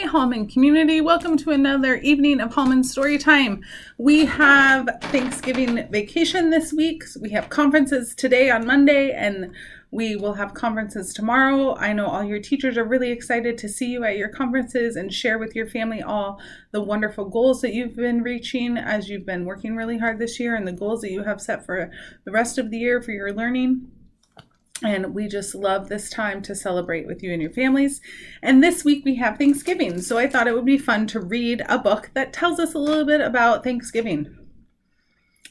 Hallman community. Welcome to another evening of Hallman story time. We have Thanksgiving vacation this week. So we have conferences today on Monday, and we will have conferences tomorrow. I know all your teachers are really excited to see you at your conferences and share with your family all the wonderful goals that you've been reaching as you've been working really hard this year and the goals that you have set for the rest of the year for your learning. And we just love this time to celebrate with you and your families. And this week we have Thanksgiving. So I thought it would be fun to read a book that tells us a little bit about Thanksgiving.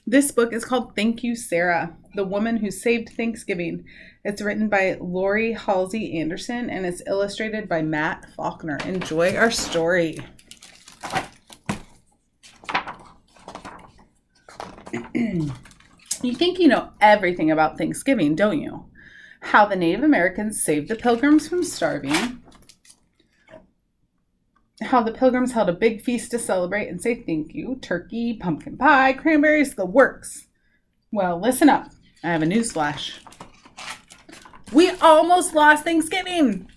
This book is called Thank You, Sarah, The Woman Who Saved Thanksgiving. It's written by Laurie, Halse, Anderson, and it's illustrated by Matt Faulkner. Enjoy our story. You think you know everything about Thanksgiving, don't you? How the Native Americans saved the Pilgrims from starving, how the Pilgrims held a big feast to celebrate and say thank you, turkey, pumpkin pie, cranberries, the works. Well, listen up. I have a news flash. We almost lost Thanksgiving.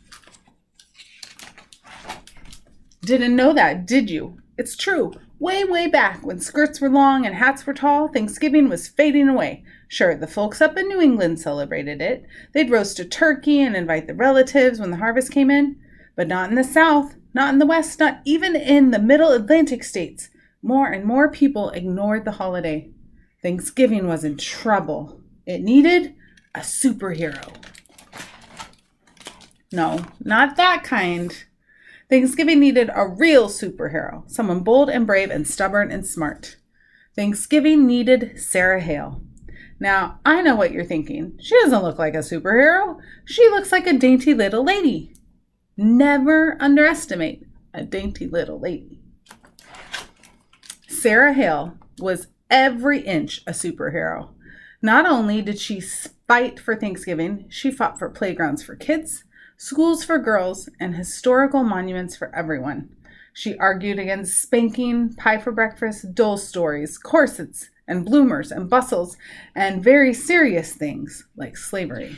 Didn't know that, did you? It's true. Way back when skirts were long and hats were tall, Thanksgiving was fading away. Sure, the folks up in New England celebrated it. They'd roast a turkey and invite the relatives when the harvest came in. But not in the South, not in the West, not even in the Middle Atlantic states. More and more people ignored the holiday. Thanksgiving was in trouble. It needed a superhero. No, not that kind. Thanksgiving needed a real superhero, someone bold and brave and stubborn and smart. Thanksgiving needed Sarah Hale. Now, I know what you're thinking. She doesn't look like a superhero. She looks like a dainty little lady. Never underestimate a dainty little lady. Sarah Hale was every inch a superhero. Not only did she fight for Thanksgiving, she fought for playgrounds for kids, schools for girls, and historical monuments for everyone. She argued against spanking, pie for breakfast, doll stories, corsets, and bloomers and bustles, and very serious things like slavery.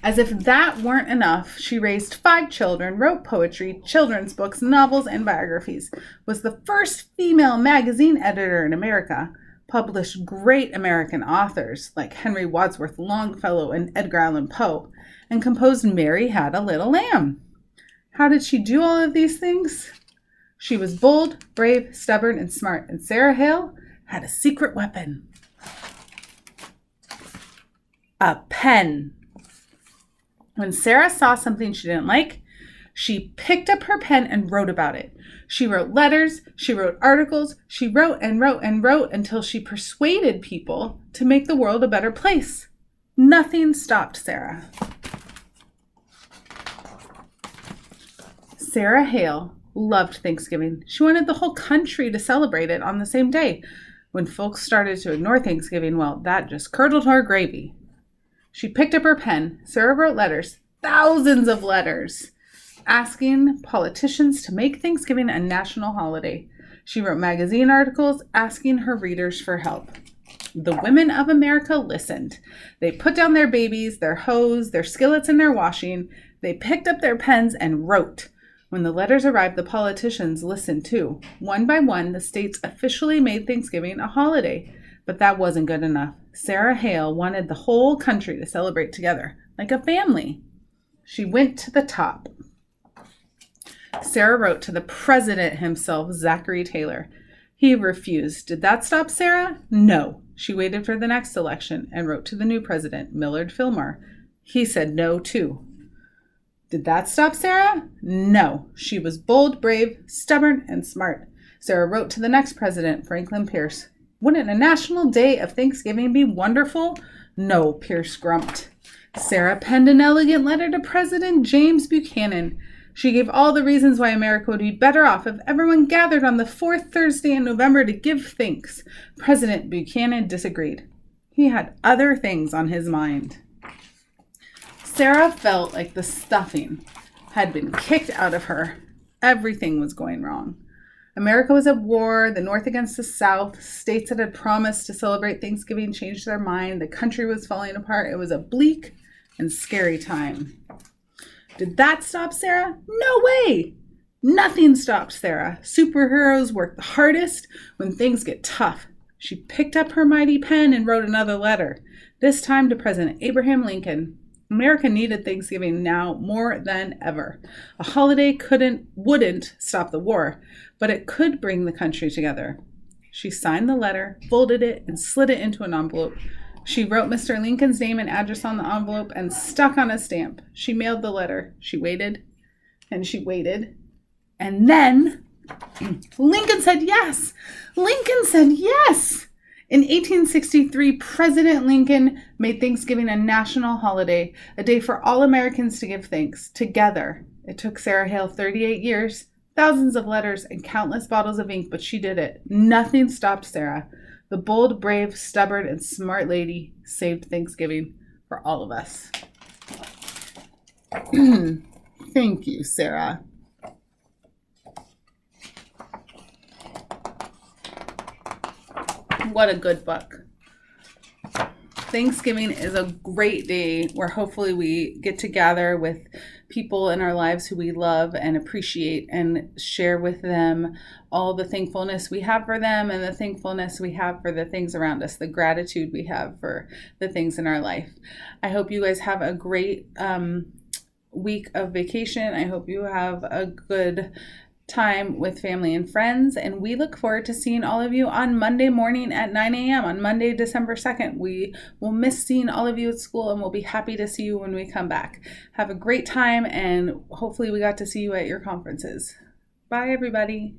As if that weren't enough, she raised 5 children, wrote poetry, children's books, novels, and biographies, was the first female magazine editor in America, published great American authors like Henry Wadsworth Longfellow and Edgar Allan Poe, and composed Mary Had a Little Lamb. How did she do all of these things? She was bold, brave, stubborn, and smart, and Sarah Hale had a secret weapon. A pen. When Sarah saw something she didn't like, she picked up her pen and wrote about it. She wrote letters, she wrote articles, she wrote and wrote and wrote until she persuaded people to make the world a better place. Nothing stopped Sarah. Sarah Hale loved Thanksgiving. She wanted the whole country to celebrate it on the same day. When folks started to ignore Thanksgiving, well, that just curdled her gravy. She picked up her pen. Sarah wrote letters, thousands of letters, asking politicians to make Thanksgiving a national holiday. She wrote magazine articles asking her readers for help. The women of America listened. They put down their babies, their hoes, their skillets, and their washing. They picked up their pens and wrote. When the letters arrived, the politicians listened too. One by one, the states officially made Thanksgiving a holiday. But that wasn't good enough. Sarah Hale wanted the whole country to celebrate together, like a family. She went to the top. Sarah wrote to the president himself, Zachary Taylor. He refused. Did that stop Sarah? No. She waited for the next election and wrote to the new president, Millard Fillmore. He said no, too. Did that stop Sarah? No. She was bold, brave, stubborn, and smart. Sarah wrote to the next president, Franklin Pierce. Wouldn't a national day of Thanksgiving be wonderful? No, Pierce grumped. Sarah penned an elegant letter to President James Buchanan. She gave all the reasons why America would be better off if everyone gathered on the 4th Thursday in November to give thanks. President Buchanan disagreed. He had other things on his mind. Sarah felt like the stuffing had been kicked out of her. Everything was going wrong. America was at war, the North against the South. States that had promised to celebrate Thanksgiving changed their mind. The country was falling apart. It was a bleak and scary time. Did that stop Sarah? No way! Nothing stopped Sarah. Superheroes work the hardest when things get tough. She picked up her mighty pen and wrote another letter, this time to President Abraham Lincoln. America needed Thanksgiving now more than ever. A holiday wouldn't stop the war, but it could bring the country together. She signed the letter, folded it, and slid it into an envelope. She wrote Mr. Lincoln's name and address on the envelope and stuck on a stamp. She mailed the letter. She waited, and she waited. And then Lincoln said yes. Lincoln said yes. In 1863, President Lincoln made Thanksgiving a national holiday, a day for all Americans to give thanks together. It took Sarah Hale 38 years, thousands of letters, and countless bottles of ink, but she did it. Nothing stopped Sarah. The bold, brave, stubborn, and smart lady saved Thanksgiving for all of us. Thank you, Sarah. What a good book. Thanksgiving is a great day where hopefully we get to gather with people in our lives who we love and appreciate and share with them all the thankfulness we have for them and the thankfulness we have for the things around us, the gratitude we have for the things in our life. I hope you guys have a great week of vacation. I hope you have a good time with family and friends, and we look forward to seeing all of you on Monday morning at 9 a.m. on Monday, December 2nd. We will miss seeing all of you at school, and we'll be happy to see you when we come back. Have a great time, and hopefully we got to see you at your conferences. Bye, everybody.